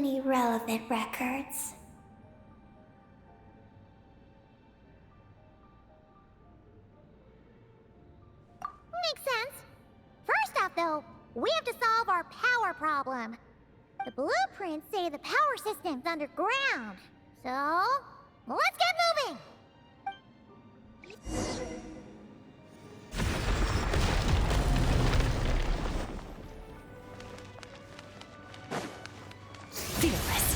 any relevant records. Makes sense. First off, though, we have to solve our power problem. The blueprints say the power system's underground. So, let's get moving! Fearless.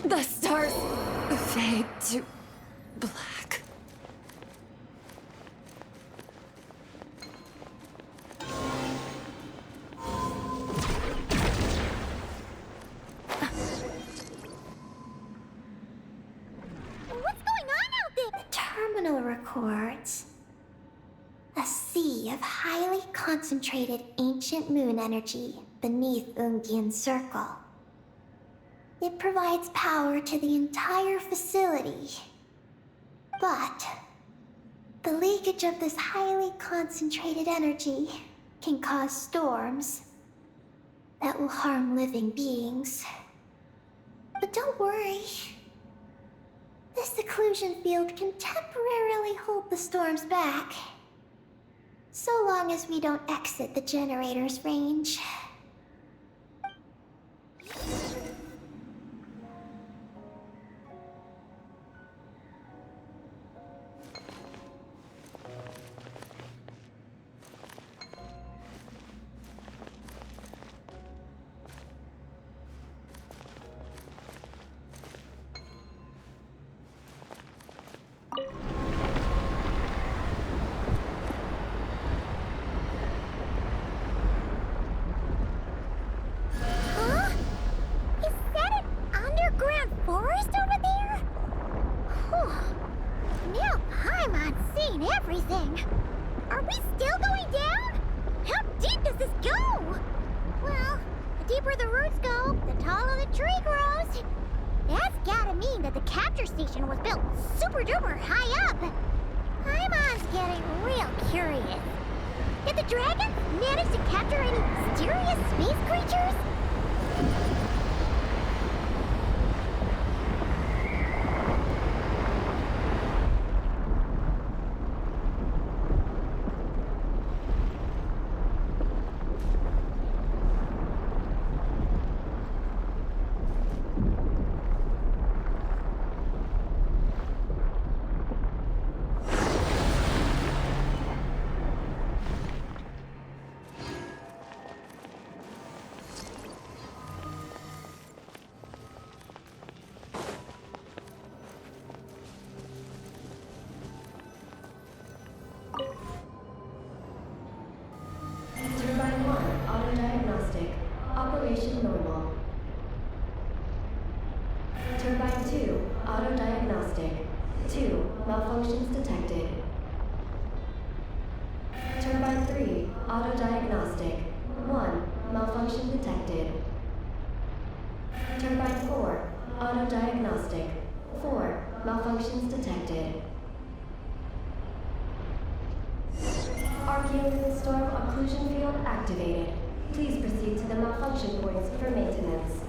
The stars fade to black. What's going on out there? The terminal records a sea of highly concentrated ancient moon energy beneath Ungian's circle. It provides power to the entire facility. But the leakage of this highly concentrated energy can cause storms that will harm living beings. But don't worry. This seclusion field can temporarily hold the storms back, so long as we don't exit the generator's range. Huh? Is that an underground forest over there? Whew. Now Paimon's seen everything. Are we still going down? How deep does this go? Well, the deeper the roots go, the taller the tree grows. That's gotta mean that the capture station was built super duper high up. Paimon's getting real curious. Did the dragons manage to capture any mysterious space creatures? Turbine 1, auto-diagnostic. Operation normal. Turbine 2, auto-diagnostic. 2, malfunctions detected. Turbine 3, auto-diagnostic. 1, malfunction detected. Turbine 4, auto-diagnostic. 4, malfunctions detected. Archaean storm occlusion field activated. Please proceed to the malfunction points for maintenance.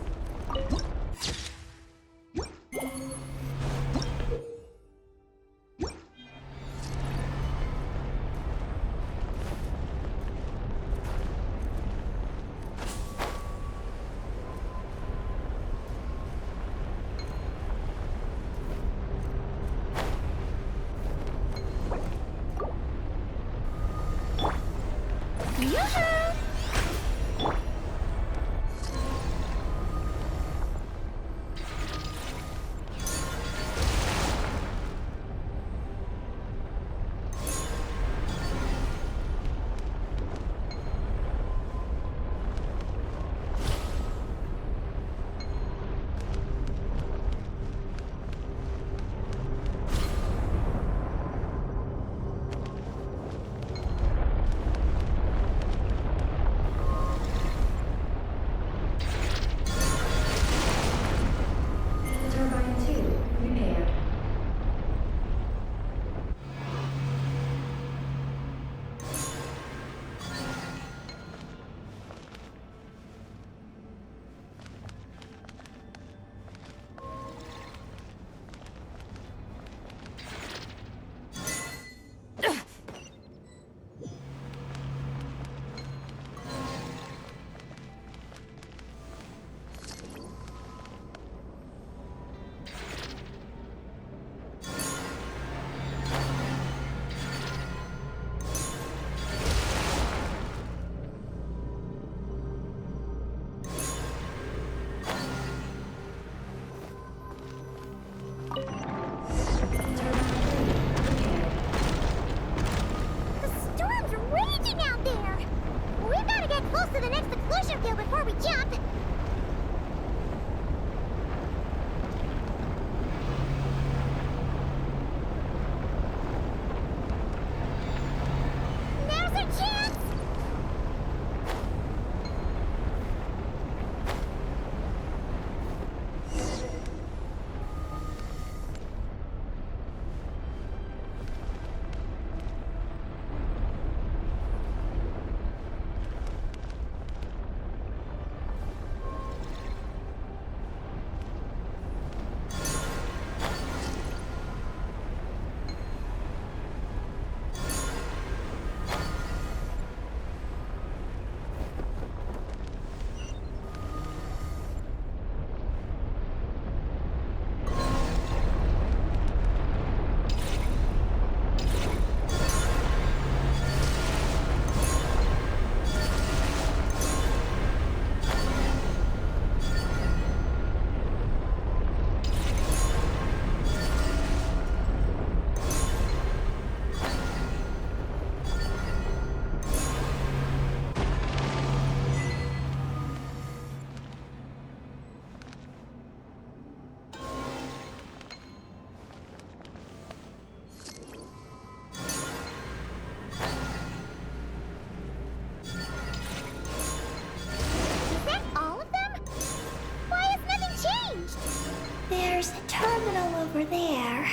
There's a terminal over there.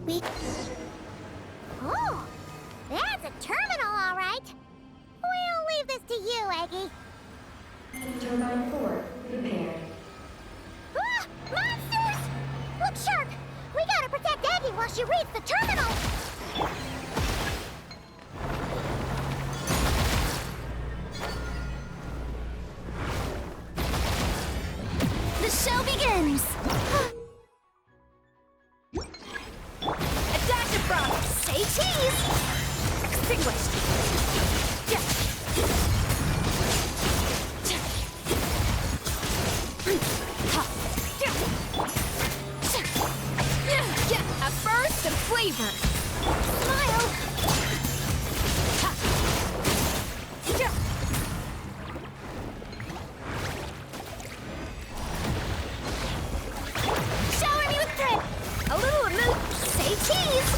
We... Oh, that's a terminal, all right. We'll leave this to you, Eggy. Turbine 4, prepared. Ah! Monsters! Look sharp! We gotta protect Eggy while she reads the terminal! The show begins! A dash of broth! Say cheese! Extinguished! Yeah. A burst of flavor! Smile! Shower me with drip! A little remove! Say cheese!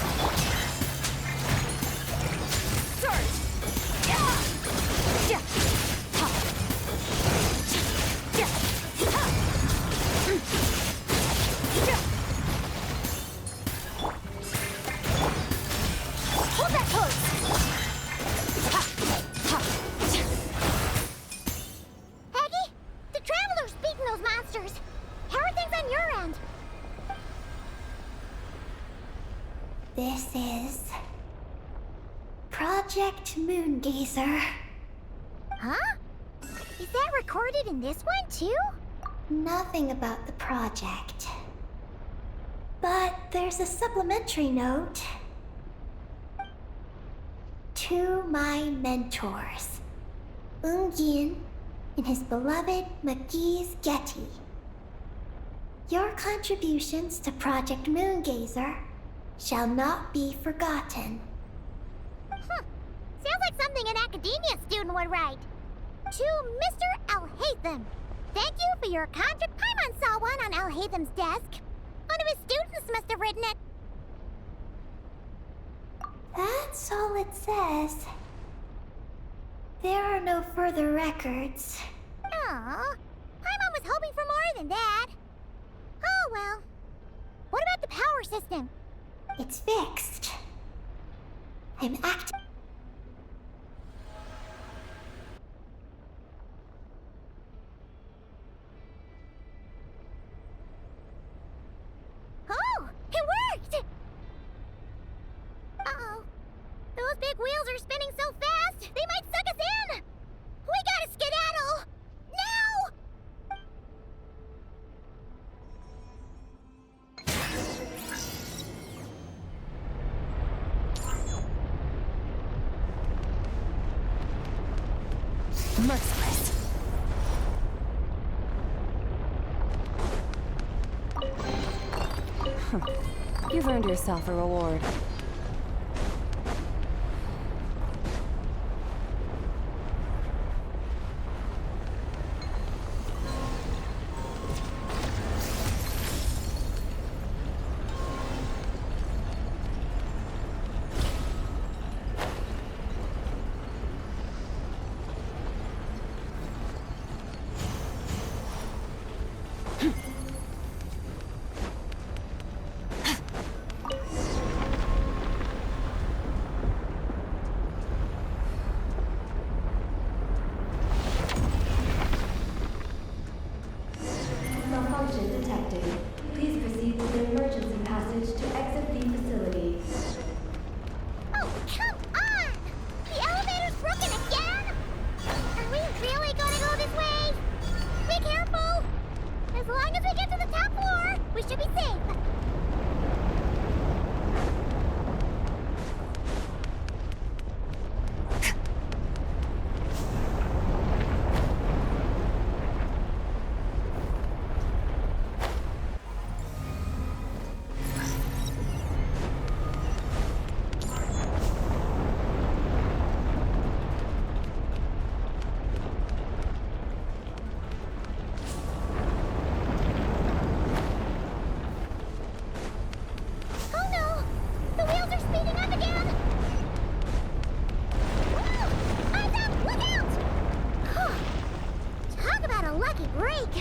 Surge! Hold that pose! Peggy, the Traveler's beaten those monsters. How are things on your end? This is... Project Moongazer. Huh? Is that recorded in this one, too? Nothing about the project. But there's a supplementary note. To my mentors, Ungin and his beloved McGee's Getty. Your contributions to Project Moongazer shall not be forgotten. Sounds like something an academia student would write. To Mr. Alhaitham, thank you for your Paimon saw one on Alhaitham's desk. One of his students must have written it. That's all it says. There are no further records. Aw, Paimon was hoping for more than that. Oh well. What about the power system? It's fixed. I'm acting. Oh, it worked! Uh-oh. Those big wheels are spinning so fast, they might suck us in! We gotta skedaddle! Now! Merciless. You've earned yourself a reward. Malfunction detected. Please proceed to the emergency passage to exit the facility. Oh, come on! The elevator's broken again? Are we really gonna go this way? Be careful! As long as we get to the top floor, we should be safe. Oh no! The wheels are speeding up again! Whoa! Eyes up! Look out! Talk about a lucky break!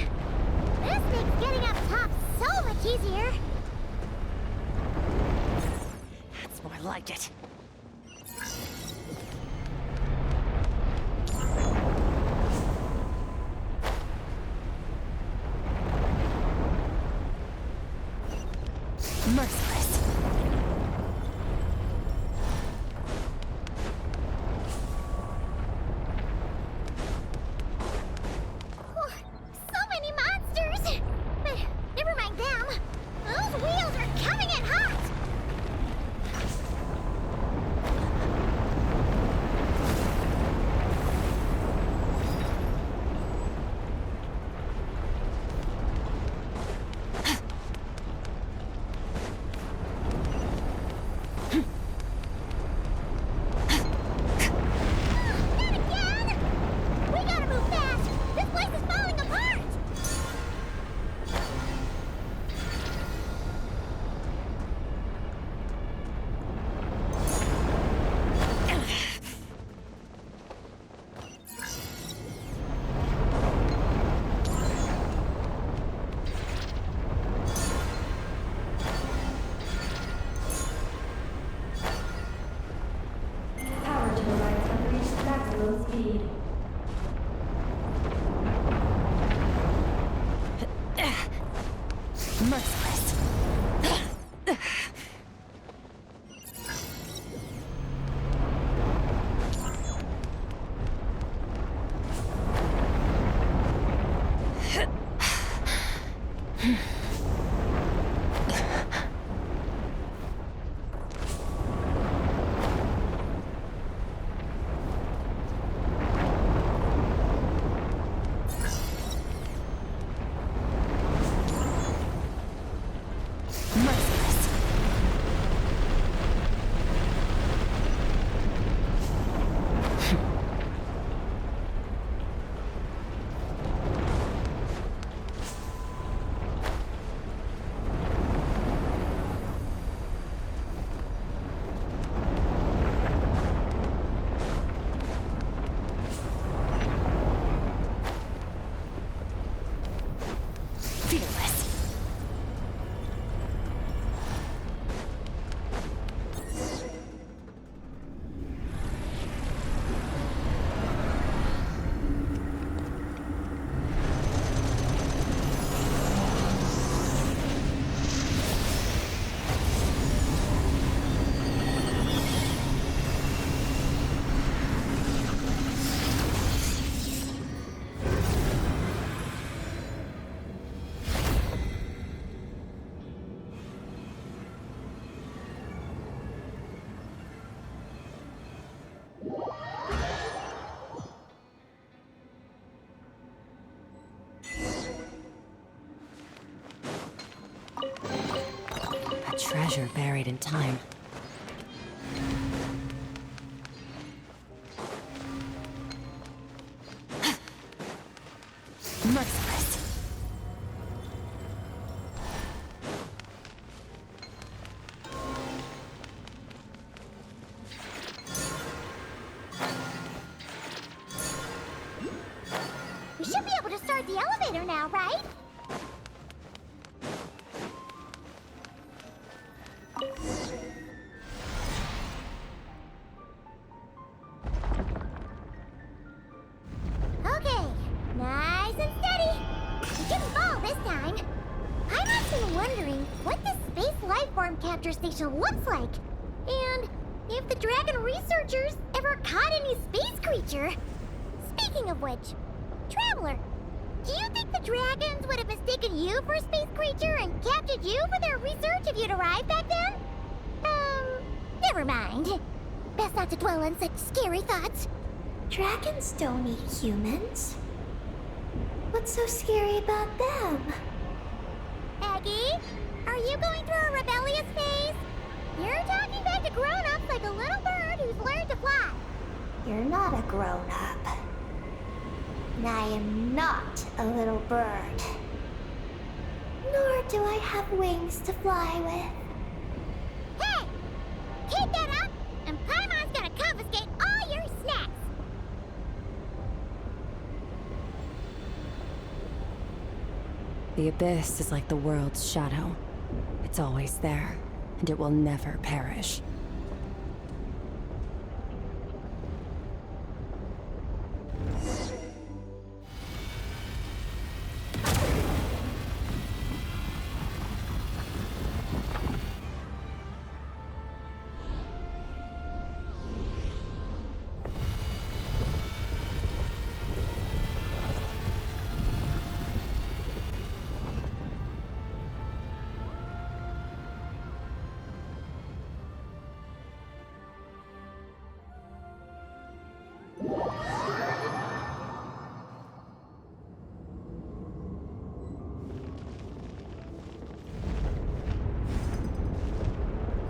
This makes getting up top so much easier. That's more like it. Merciless. Oh, so many monsters! But never mind them. Those wheels are coming in hot! Not again! We gotta move fast! This place is falling apart! Power turbines have reached maximum speed. Merciless. Merciless. Fearless. A treasure buried in time. Merciless. We should be able to start the elevator now, right? Okay, nice and steady. We didn't fall this time. I've been wondering what this space life form capture station looks like. And if the dragon researchers ever caught any space creature. Speaking of which, Traveler, do you think the dragons would have mistaken you for a space creature and captured you for their research if you'd arrived back then? Never mind. Best not to dwell on such scary thoughts. Dragons don't eat humans. What's so scary about them? Aggie, are you going through a rebellious phase? You're talking back to grown-ups like a little bird who's learned to fly. You're not a grown-up. And I am not a little bird. Nor do I have wings to fly with. Hey! Keep that up, and Paimon's gonna confiscate all your snacks! The abyss is like the world's shadow. It's always there, and it will never perish.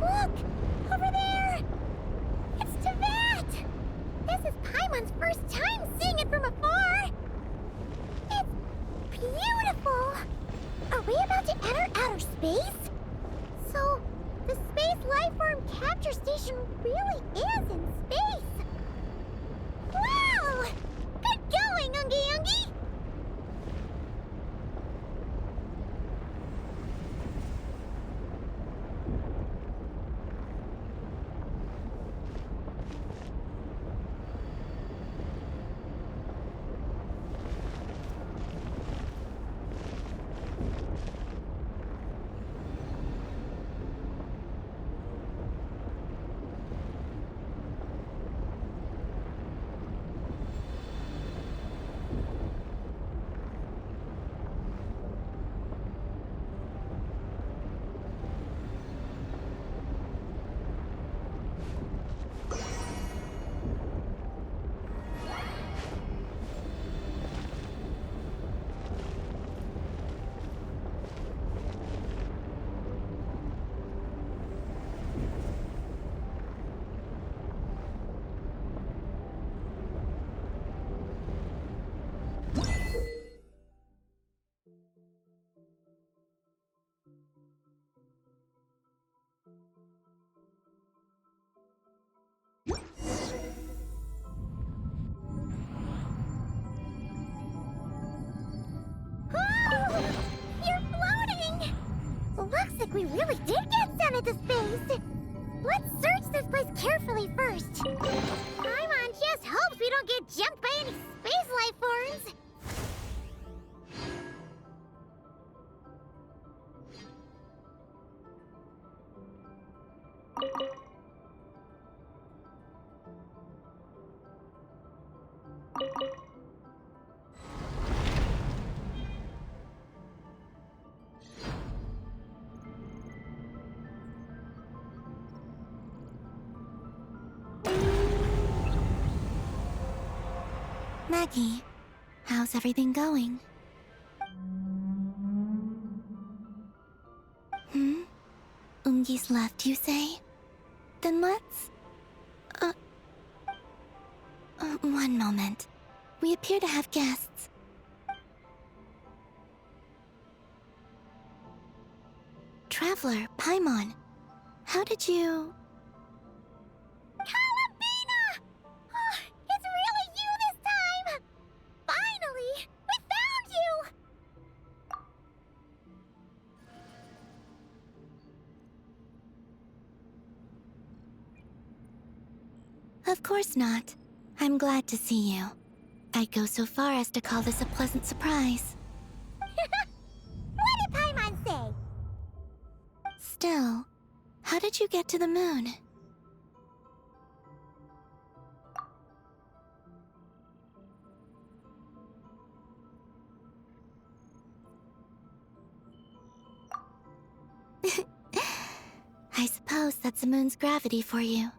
Look! Over there! It's Teyvat! This is Paimon's first time seeing it from afar! It's beautiful! Are we about to enter outer space? So, the Space Lifeform Capture Station really is in space! Wow! Good going, Ungi Ungi! Oh, you're floating! Looks like we really did get sent into space! Let's search this place carefully first. Paimon just hopes we don't get jumped by any space life forms. Maggie, how's everything going? Ungi's left, you say? Then let's... one moment. We appear to have guests. Traveler, Paimon, how did you... Kalabina! Oh, it's really you this time! Finally! We found you! Of course not. I'm glad to see you. I'd go so far as to call this a pleasant surprise. What did Paimon say? Still, how did you get to the moon? I suppose that's the moon's gravity for you.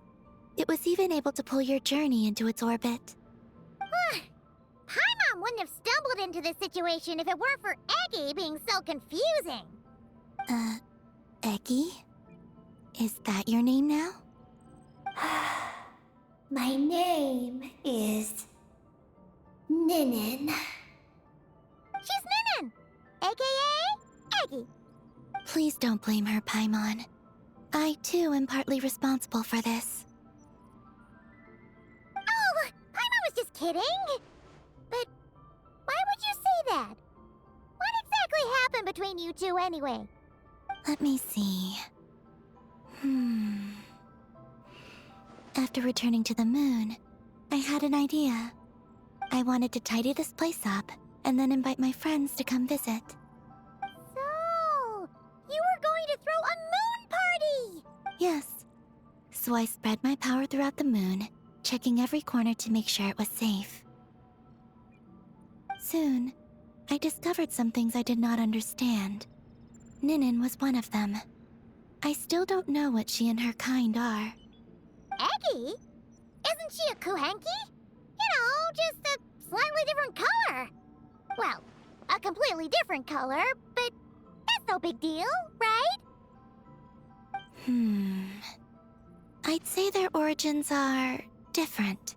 It was even able to pull your journey into its orbit. Paimon wouldn't have stumbled into this situation if it weren't for Eggy being so confusing. Eggy? Is that your name now? My name is Ninin. She's Ninin, aka Eggy. Please don't blame her, Paimon. I, too, am partly responsible for this. Oh, Paimon was just kidding. But why would you say that? What exactly happened between you two anyway? Let me see. After returning to the moon, I had an idea. I wanted to tidy this place up and then invite my friends to come visit. So, you were going to throw a moon party! Yes. So I spread my power throughout the moon, checking every corner to make sure it was safe. Soon, I discovered some things I did not understand. Ninin was one of them. I still don't know what she and her kind are. Eggy? Isn't she a Kuhenki? You know, just a slightly different color. Well, a completely different color, but that's no big deal, right? I'd say their origins are different.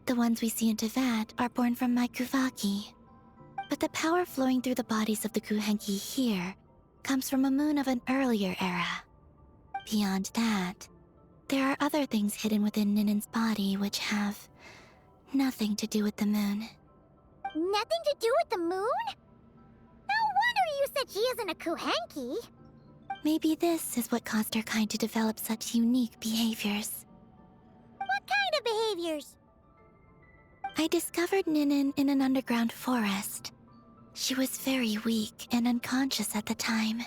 The ones we see in Tevat are born from my Kuvaki. But the power flowing through the bodies of the Kuhenki here comes from a moon of an earlier era. Beyond that, there are other things hidden within Ninin's body which have nothing to do with the moon. Nothing to do with the moon? No wonder you said she isn't a Kuhenki. Maybe this is what caused her kind to develop such unique behaviors. What kind of behaviors? I discovered Ninin in an underground forest. She was very weak and unconscious at the time.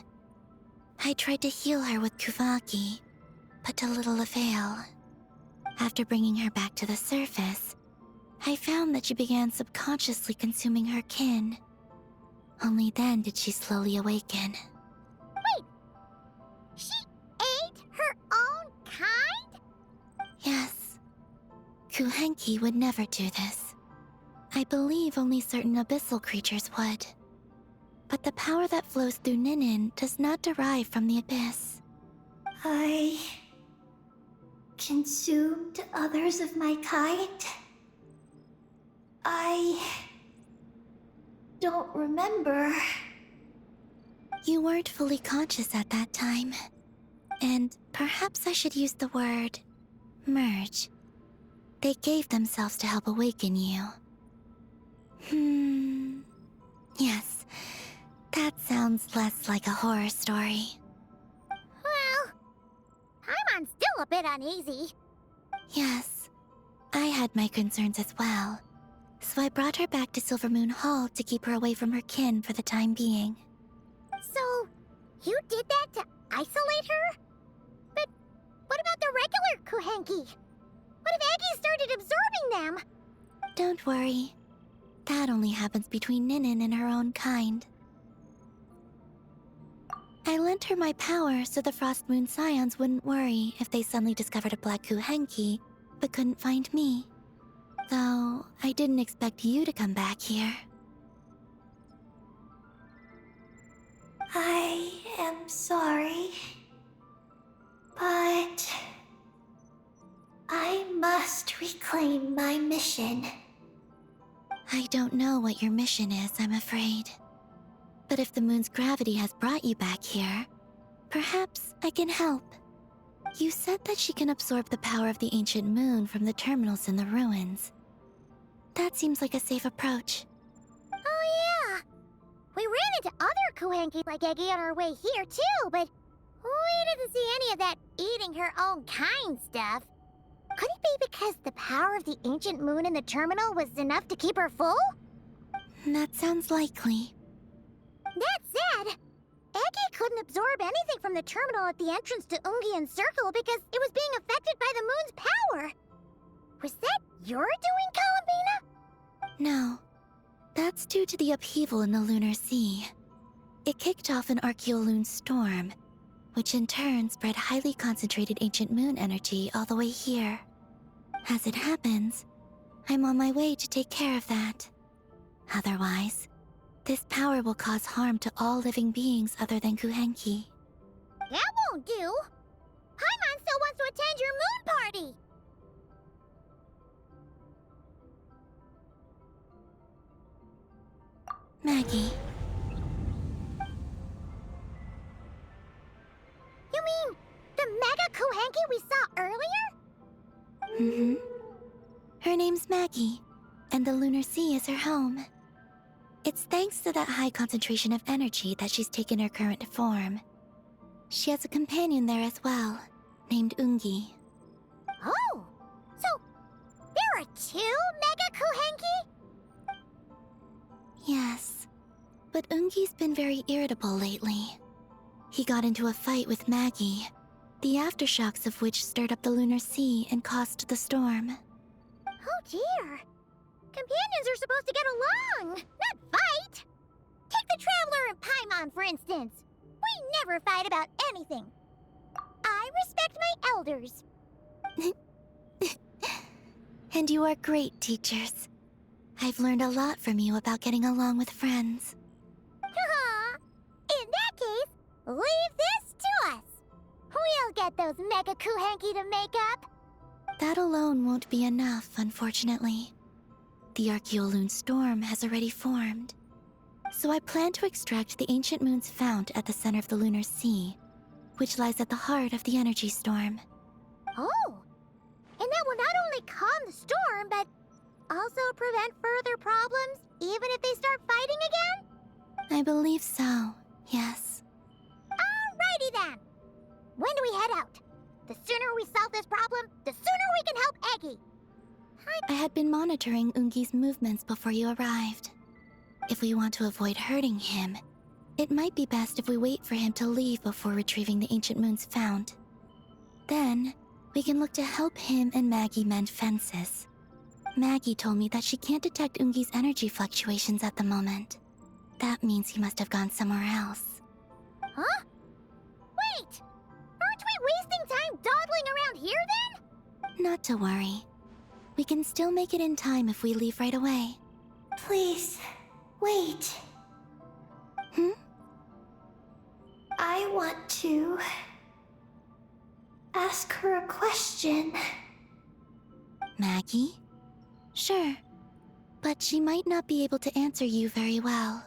I tried to heal her with Kuvaki, but to little avail. After bringing her back to the surface, I found that she began subconsciously consuming her kin. Only then did she slowly awaken. She ate her own kind? Yes. Kuhenki would never do this. I believe only certain abyssal creatures would. But the power that flows through Ninin does not derive from the abyss. I consumed others of my kind? I don't remember. You weren't fully conscious at that time. And perhaps I should use the word merge. They gave themselves to help awaken you. Yes, that sounds less like a horror story. Well, Paimon's still a bit uneasy. Yes, I had my concerns as well. So I brought her back to Silvermoon Hall to keep her away from her kin for the time being. So, you did that to isolate her? But what about the regular Kuhenki? What if Eggy started absorbing them? Don't worry. That only happens between Ninin and her own kind. I lent her my power so the Frost Moon Scions wouldn't worry if they suddenly discovered a black Kuhenki, but couldn't find me. Though, I didn't expect you to come back here. I am sorry, but I must reclaim my mission. I don't know what your mission is, I'm afraid. But if the moon's gravity has brought you back here, perhaps I can help. You said that she can absorb the power of the ancient moon from the terminals in the ruins. That seems like a safe approach. Oh yeah! We ran into other Kuhenki like Eggy on our way here too, but we didn't see any of that eating her own kind stuff. Could it be because the power of the ancient moon in the terminal was enough to keep her full? That sounds likely. That said, Eggy couldn't absorb anything from the terminal at the entrance to Ungian Circle because it was being affected by the moon's power. Was that your doing, Columbina? No. That's due to the upheaval in the lunar sea. It kicked off an Archeoloon storm, which in turn spread highly concentrated ancient moon energy all the way here. As it happens, I'm on my way to take care of that. Otherwise, this power will cause harm to all living beings other than Kuhenki. That won't do. Paimon still wants to attend your moon party. Maggie. You mean the Mega Kuhenki we saw earlier? Her name's Maggie, and the lunar sea is her home. It's thanks to that high concentration of energy that she's taken her current form. She has a companion there as well, named Ungi. Oh! So, there are 2 Mega Kuhenki? Yes, but Ungi's been very irritable lately. He got into a fight with Maggie, the aftershocks of which stirred up the lunar sea and caused the storm. Oh dear. Companions are supposed to get along, not fight. Take the Traveler and Paimon, for instance. We never fight about anything. I respect my elders. And you are great teachers. I've learned a lot from you about getting along with friends. In that case, leave this to us. We'll get those Mega Kuhenki to make up. That alone won't be enough, unfortunately. The Archeoloon storm has already formed. So I plan to extract the ancient moon's fount at the center of the lunar sea, which lies at the heart of the energy storm. Oh! And that will not only calm the storm, but also prevent further problems, even if they start fighting again? I believe so, yes. Alrighty then! When do we head out? The sooner we solve this problem, the sooner we can help Eggy! I had been monitoring Ungi's movements before you arrived. If we want to avoid hurting him, it might be best if we wait for him to leave before retrieving the ancient moon's fount. Then, we can look to help him and Maggie mend fences. Maggie told me that she can't detect Ungi's energy fluctuations at the moment. That means he must have gone somewhere else. Huh? Wait! Aren't we wasting time dawdling around here then? Not to worry. We can still make it in time if we leave right away. Please, wait. I want to ask her a question. Maggie? Sure. But she might not be able to answer you very well.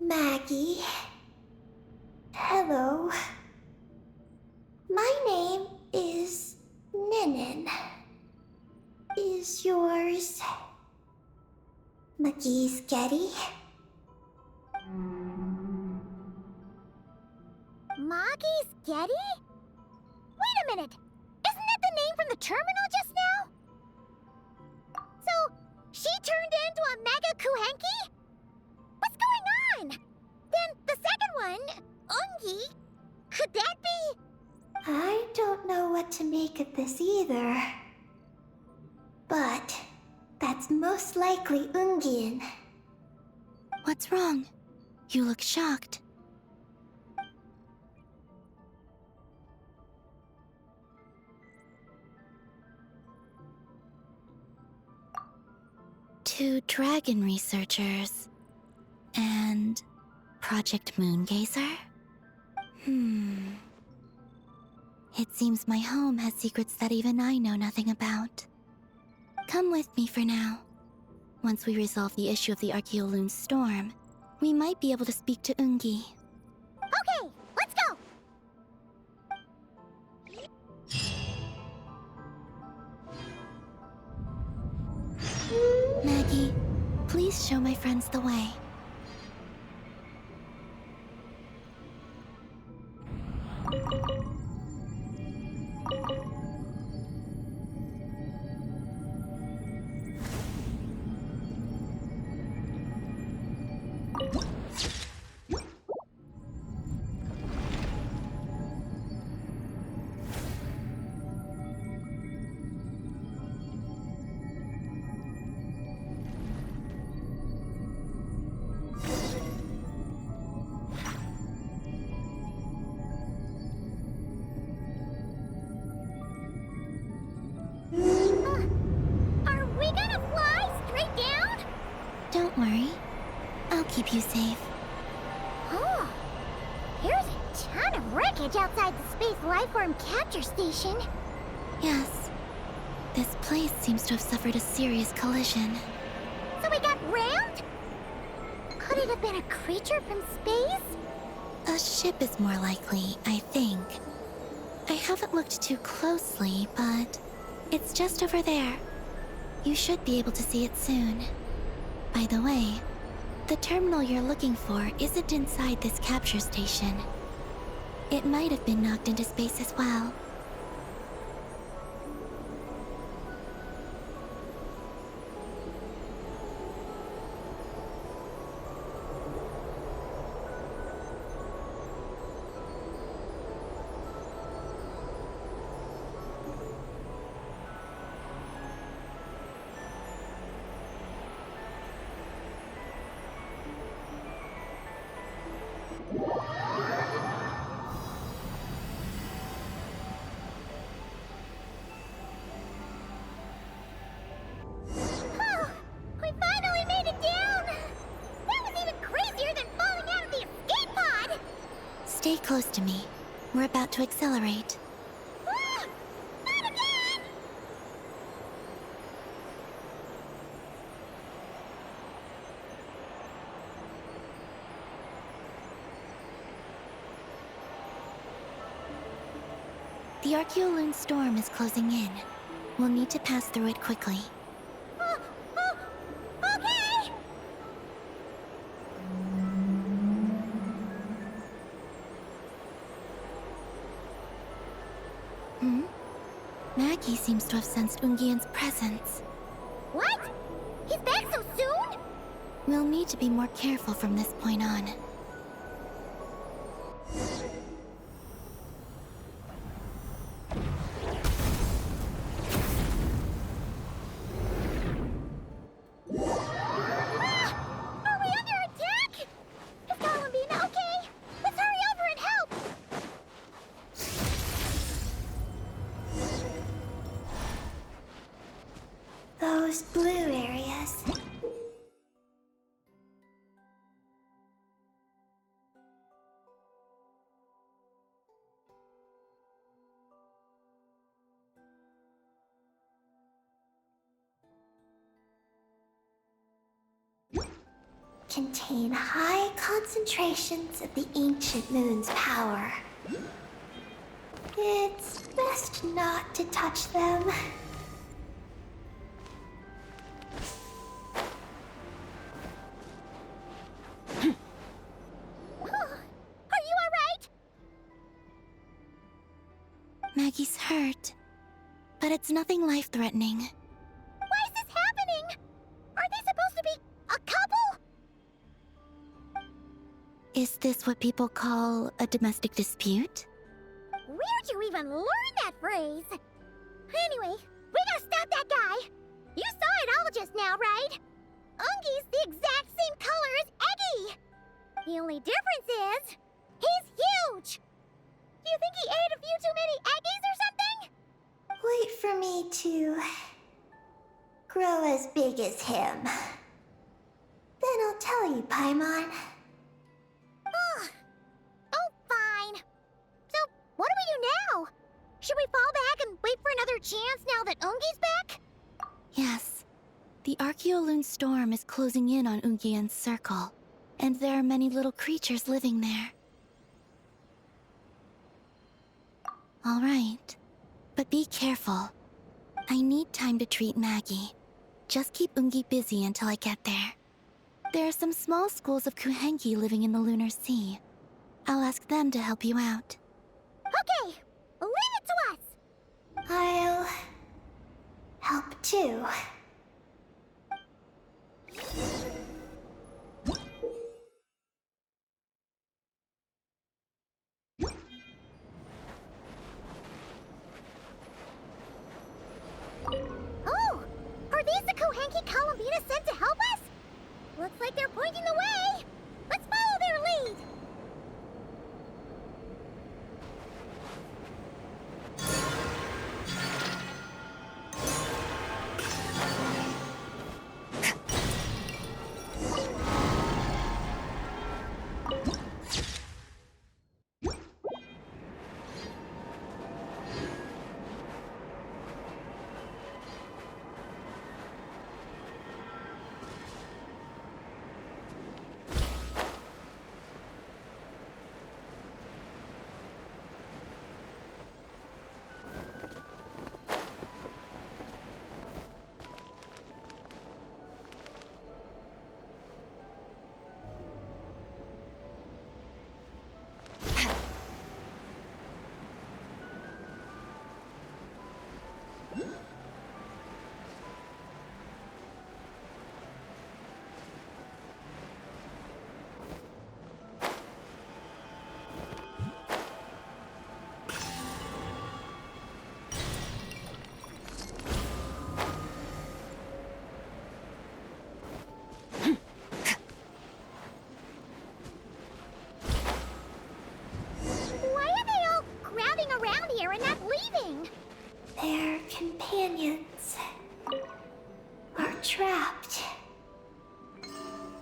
Maggie. Hello. My name is Ninin. Is yours McGee's Getty? Maggie's Getty? Wait a minute! Isn't that the name from the terminal just now? So, she turned into a Mega Kuhenki? What's going on? Then the second one, Ungi, could that be? I don't know what to make of this either. But that's most likely Ungin. What's wrong? You look shocked. Two dragon researchers and Project Moongazer? It seems my home has secrets that even I know nothing about. Come with me for now. Once we resolve the issue of the Archeoloon storm, we might be able to speak to Ungi. Okay, let's go! Maggie, please show my friends the way. Are we gonna fly straight down? Don't worry. I'll keep you safe. Oh, here's a ton of wreckage outside the Space Lifeform Capture Station. Yes. This place seems to have suffered a serious collision. So we got rammed? Could it have been a creature from space? A ship is more likely, I think. I haven't looked too closely, but it's just over there. You should be able to see it soon. By the way, the terminal you're looking for isn't inside this capture station. It might have been knocked into space as well. Oh, we finally made it down! That was even crazier than falling out of the escape pod! Stay close to me. We're about to accelerate. Ah, not again! The Archeoloon storm is closing in. We'll need to pass through it quickly. Okay! Maggie seems to have sensed Ungian's presence. What? He's back so soon? We'll need to be more careful from this point on. Are we under attack? Is Columbina okay? Let's hurry over and help! Those blue areas. Contain high concentrations of the ancient moon's power. It's best not to touch them. Are you alright? Maggie's hurt, but it's nothing life-threatening. Why is this happening? Are they supposed to be a couple? Is this what people call a domestic dispute? Where'd you even learn that phrase? Anyway, we gotta stop that guy. You saw it all just now, right? Ungi's the exact same color as Eggy. The only difference is, he's huge. Do you think he ate a few too many Eggies or something? Wait for me to grow as big as him. Then I'll tell you, Paimon. Ugh. Oh, fine. So, what do we do now? Should we fall back and wait for another chance now that Ungi's back? Yes. The Archeoloon storm is closing in on Ungian's circle, and there are many little creatures living there. All right. But be careful. I need time to treat Maggie. Just keep Ungi busy until I get there. There are some small schools of Kuhenki living in the Lunar Sea. I'll ask them to help you out. Okay, leave it to us. I'll help too. Oh, are these the Kohenki Columbina sent to help us? Looks like they're pointing the way. Let's follow their lead.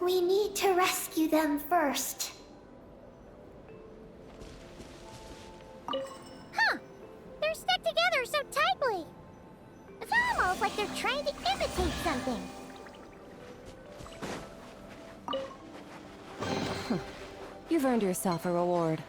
we need to rescue them first. Huh. They're stuck together so tightly. It's almost like they're trying to imitate something. You've earned yourself a reward.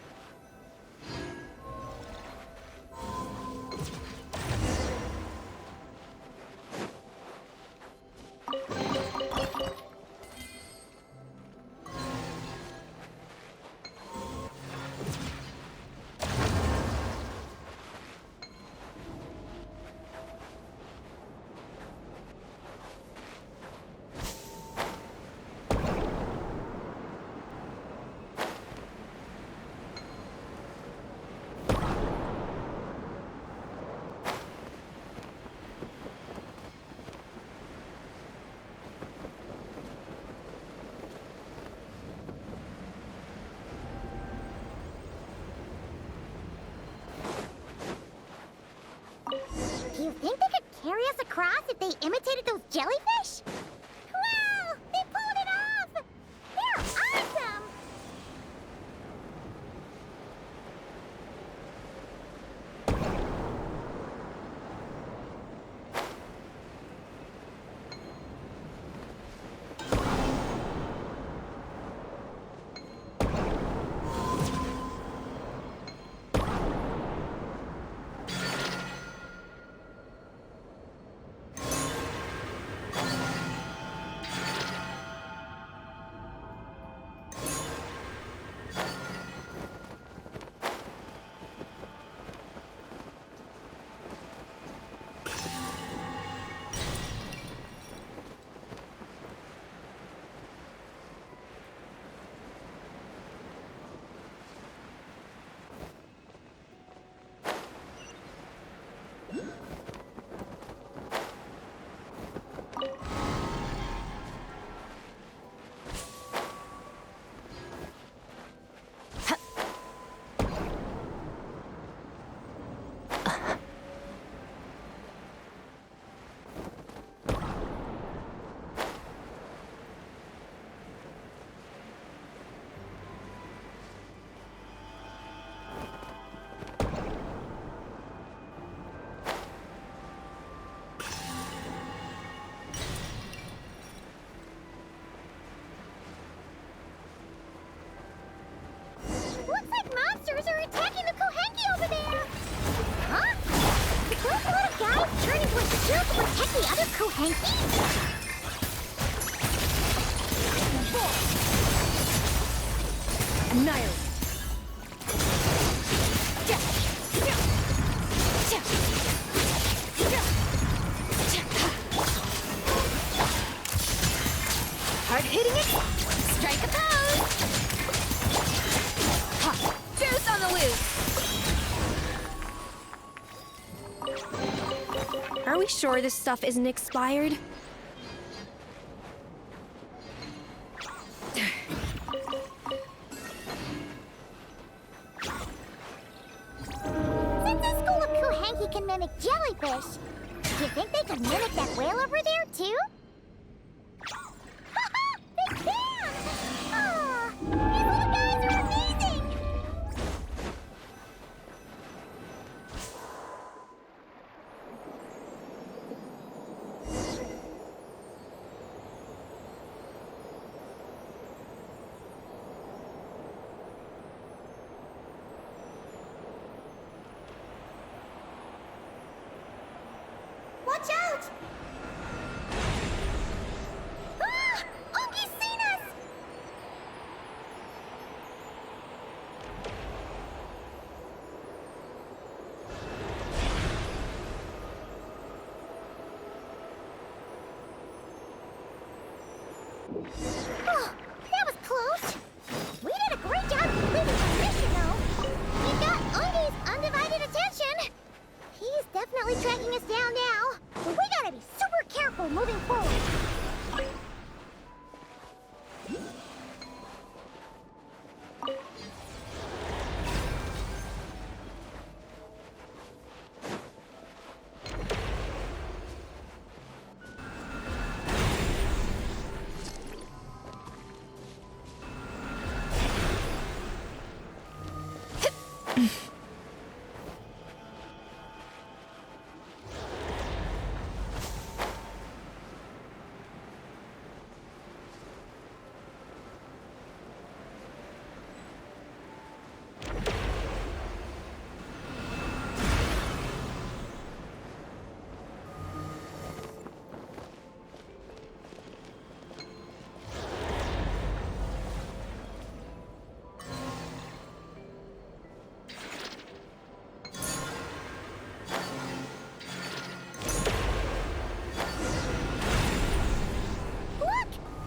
Do you think they could carry us across if they imitated those jellyfish? Wow! They pulled it off! They're awesome! Looks like monsters are attacking the Kohenki over there! Huh? Did those little guys turn into a shield to protect the other Kohenki? Annihilate! Hard hitting it! Strike a pose! Ha! Juice on the loose! Are we sure this stuff isn't expired? Since this school of Kohenki can mimic jellyfish, do you think they could mimic that whale over there, too? Haha! They can! Ah, these little guys are amazing! Watch out! Look!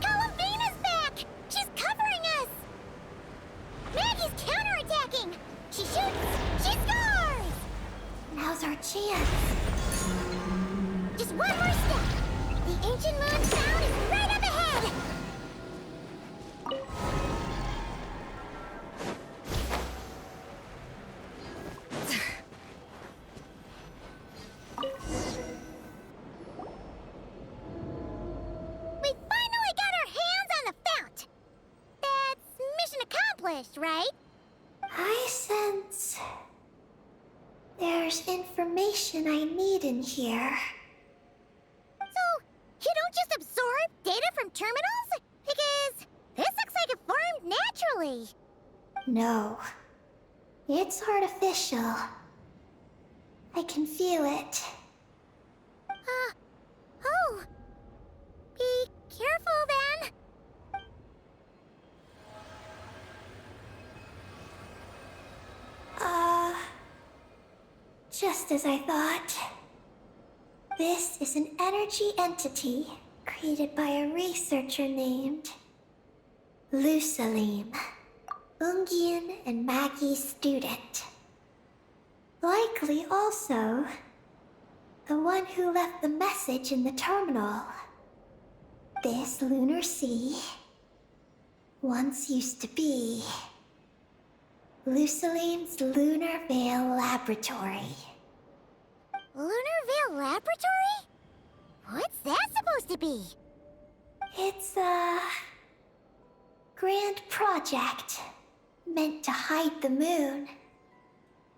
Columbina's back! She's covering us! Maggie's counterattacking! She shoots! She scores! Now's our chance. Just one more step! The ancient moon's sound is right up ahead! We finally got our hands on the fount! That's mission accomplished, right? I sense there's information I need in here. So, you don't just absorb data from terminals? Because this looks like it formed naturally. No, it's artificial. I can feel it. Oh. Be careful then. Just as I thought. This is an energy entity created by a researcher named Lusalim, Ungian and Maggie's student. Likely also the one who left the message in the terminal. This lunar sea once used to be Lusalim's Lunar Veil Laboratory. Lunar Veil Laboratory? What's that supposed to be? It's a grand project meant to hide the moon.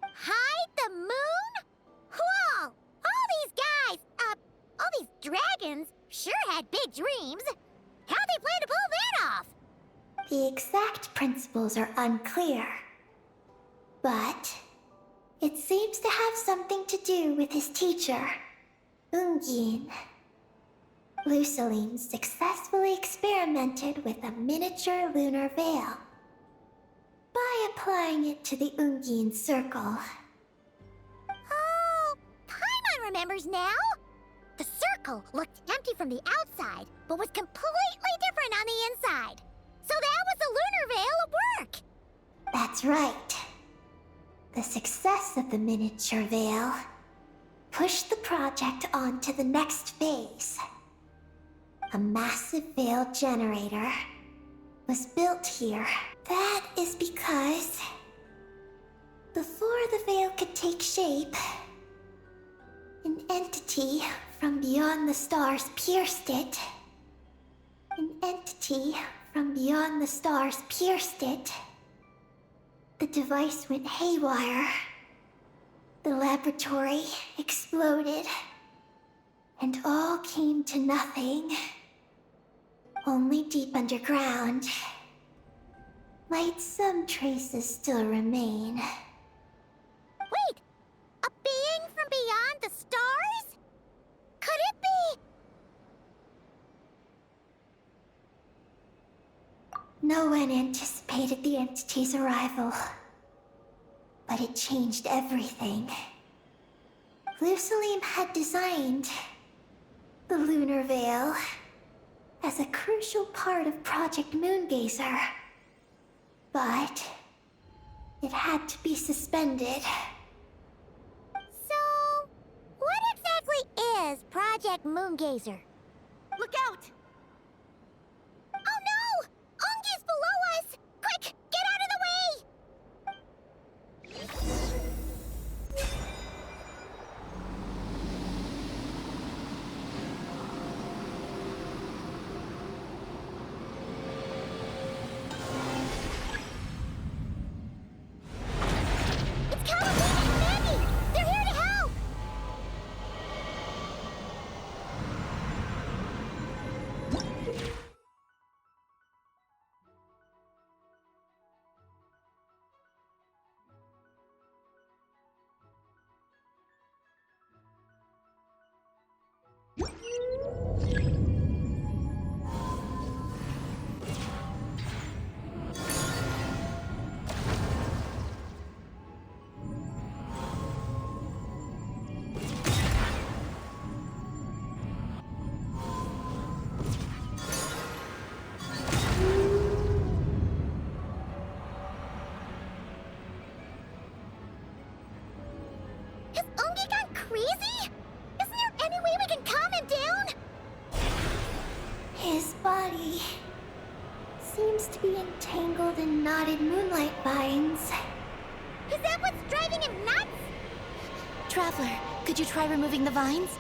Hide the moon? Whoa! All these guys, all these dragons sure had big dreams. How'd they plan to pull that off? The exact principles are unclear, but it seems to have something to do with his teacher, Ungin. Lusalim successfully experimented with a miniature lunar veil by applying it to the Ungin circle. Oh, Paimon remembers now. The circle looked empty from the outside, but was completely different on the inside. So that was the lunar veil at work. That's right. The success of the miniature veil pushed the project on to the next phase. A massive veil generator was built here. That is because before the veil could take shape, an entity from beyond the stars pierced it. An entity from beyond the stars pierced it. The device went haywire. The laboratory exploded. And all came to nothing. Only deep underground might some traces still remain. Wait, a being from beyond the stars? Could it be? No one anticipated the entity's arrival, but it changed everything. Lusalim had designed the lunar veil as a crucial part of Project Moongazer, but it had to be suspended. So, what exactly is Project Moongazer? Look out! Oh no! Ungi's below us! Quick, get out of the way! seems to be entangled in knotted moonlight vines. Is that what's driving him nuts? Traveler, could you try removing the vines?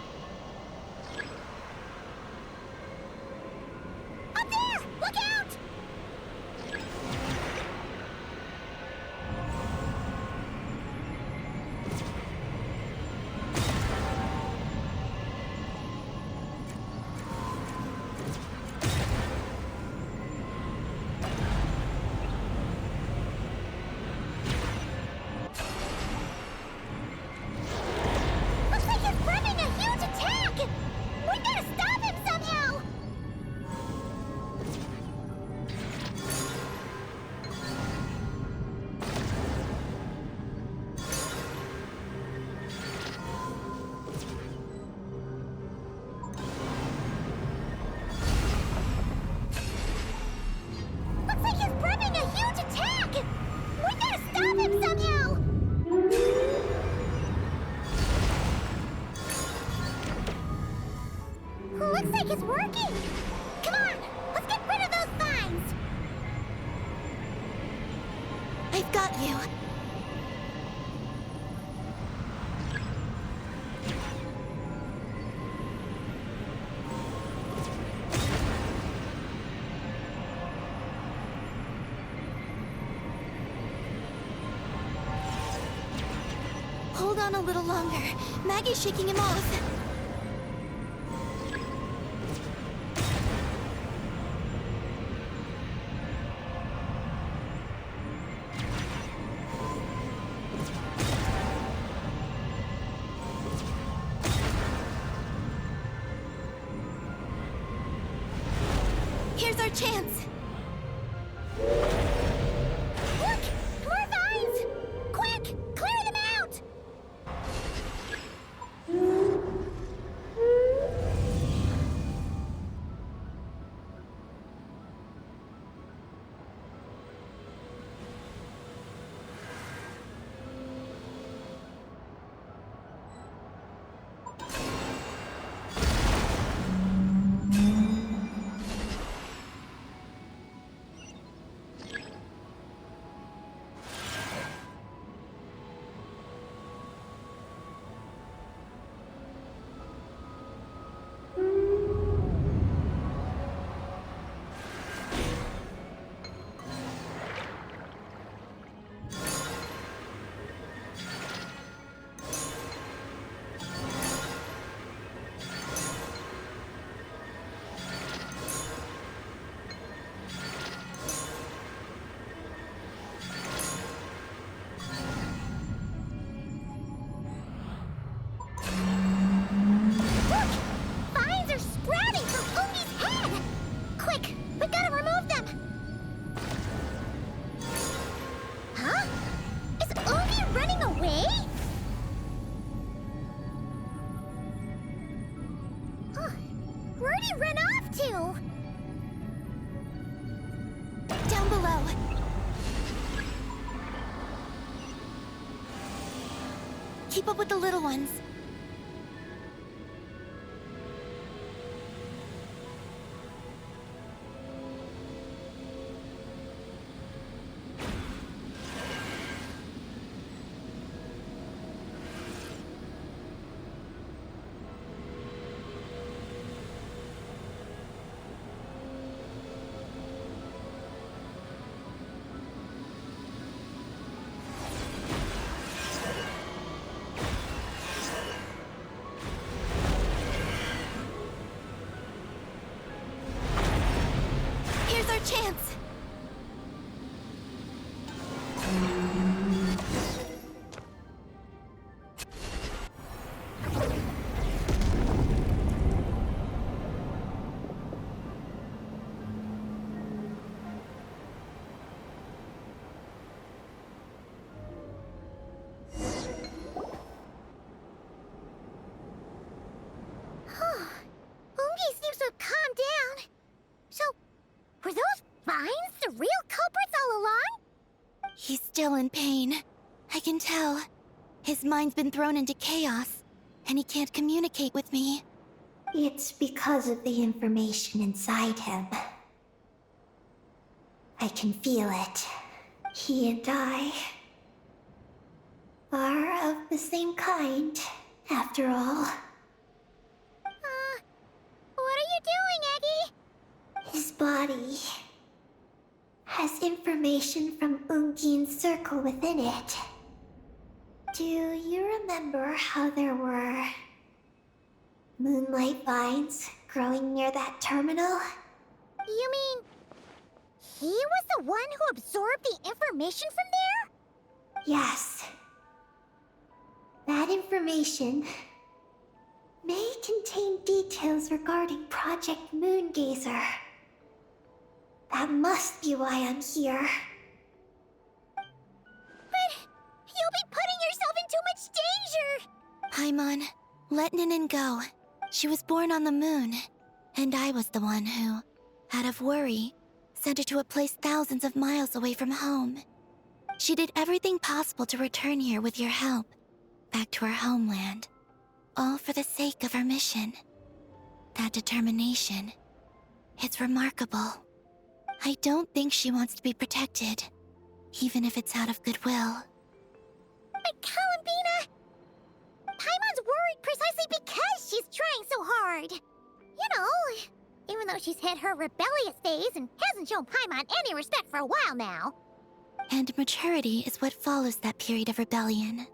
Up there! Look out! Looks like he's prepping a huge attack! We gotta stop him somehow! Looks like he's prepping a huge attack! We gotta stop him somehow! Looks like it's working! Come on! Let's get rid of those vines! I've got you. Hold on a little longer. Maggie's shaking him off. Here's our chance. Look! More vines! Quick! Clear them out! Look! Vines are sprouting from Ungi's head! Quick! We gotta remove them! Huh? Is Ungi running away? Huh. Where'd he run off to? Down below. Keep up with the little ones. Here's our chance. Ungi seems to have calmed down. So, were those vines the real culprits all along? He's still in pain. I can tell. His mind's been thrown into chaos, and he can't communicate with me. It's because of the information inside him. I can feel it. He and I are of the same kind, after all. What are you doing, Eggy? His body has information from Ungin's circle within it. Do you remember how there were moonlight vines growing near that terminal? You mean he was the one who absorbed the information from there? Yes. That information may contain details regarding Project Moongazer. That must be why I'm here. But you'll be putting yourself in too much danger! Paimon, let Ninin go. She was born on the moon, and I was the one who, out of worry, sent her to a place thousands of miles away from home. She did everything possible to return here with your help, back to her homeland, all for the sake of her mission. That determination, it's remarkable. I don't think she wants to be protected, even if it's out of goodwill. But Columbina, Paimon's worried precisely because she's trying so hard. You know, even though she's hit her rebellious phase and hasn't shown Paimon any respect for a while now. And maturity is what follows that period of rebellion.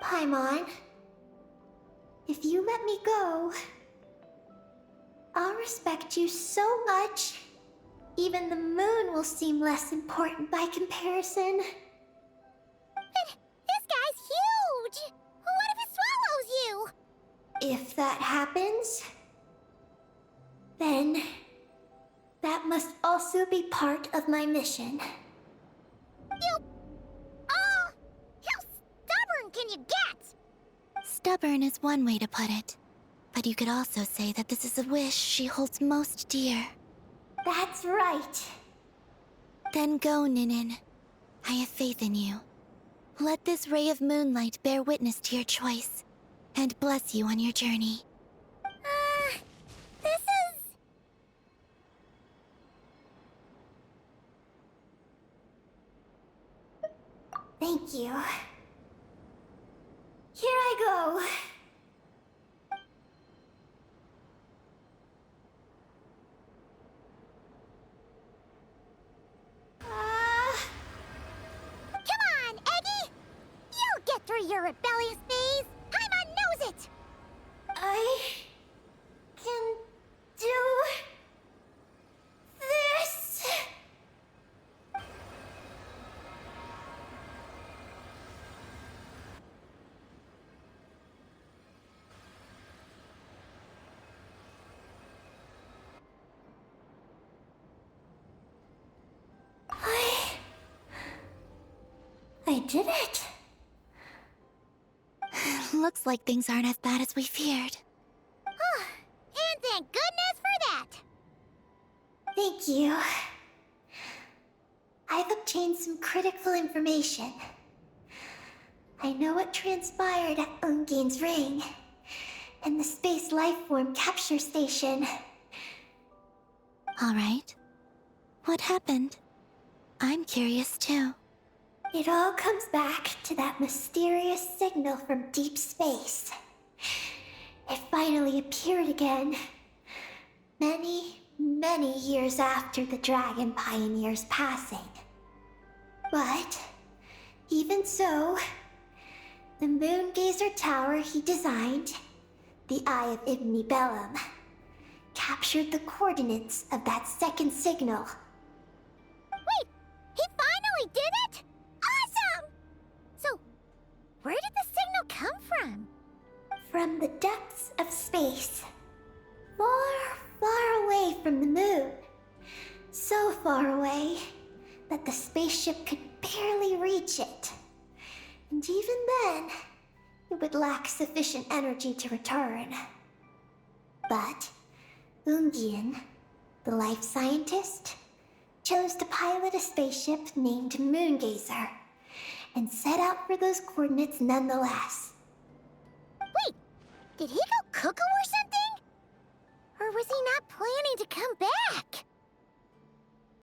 Paimon, if you let me go, I'll respect you so much. Even the moon will seem less important by comparison. But this guy's huge! What if it swallows you? If that happens, then that must also be part of my mission. How stubborn can you get? Stubborn is one way to put it, but you could also say that this is a wish she holds most dear. That's right. Then go, Ninin. I have faith in you. Let this ray of moonlight bear witness to your choice, and bless you on your journey. This is... Thank you. Here I go. Come on, Eggy! You'll get through your rebellious phase! Paimon knows it! I can do this. I did it. Looks like things aren't as bad as we feared. And thank goodness for that! Thank you. I've obtained some critical information. I know what transpired at Ungin's ring and the space lifeform capture station. All right. What happened? I'm curious too. It all comes back to that mysterious signal from deep space. It finally appeared again. Many years after the Dragon Pioneer's passing. But, even so, the Moongazer Tower he designed, the Eye of Ibn Bellum, captured the coordinates of that second signal. Wait! He finally did it?! Awesome! So, where did the signal come from? From the depths of space. Far away from the moon. So far away that the spaceship could barely reach it. And even then, it would lack sufficient energy to return. But Ungin, the life scientist, chose to pilot a spaceship named Moongazer and set out for those coordinates nonetheless. Wait, did he go cuckoo or something? Or was he not planning to come back?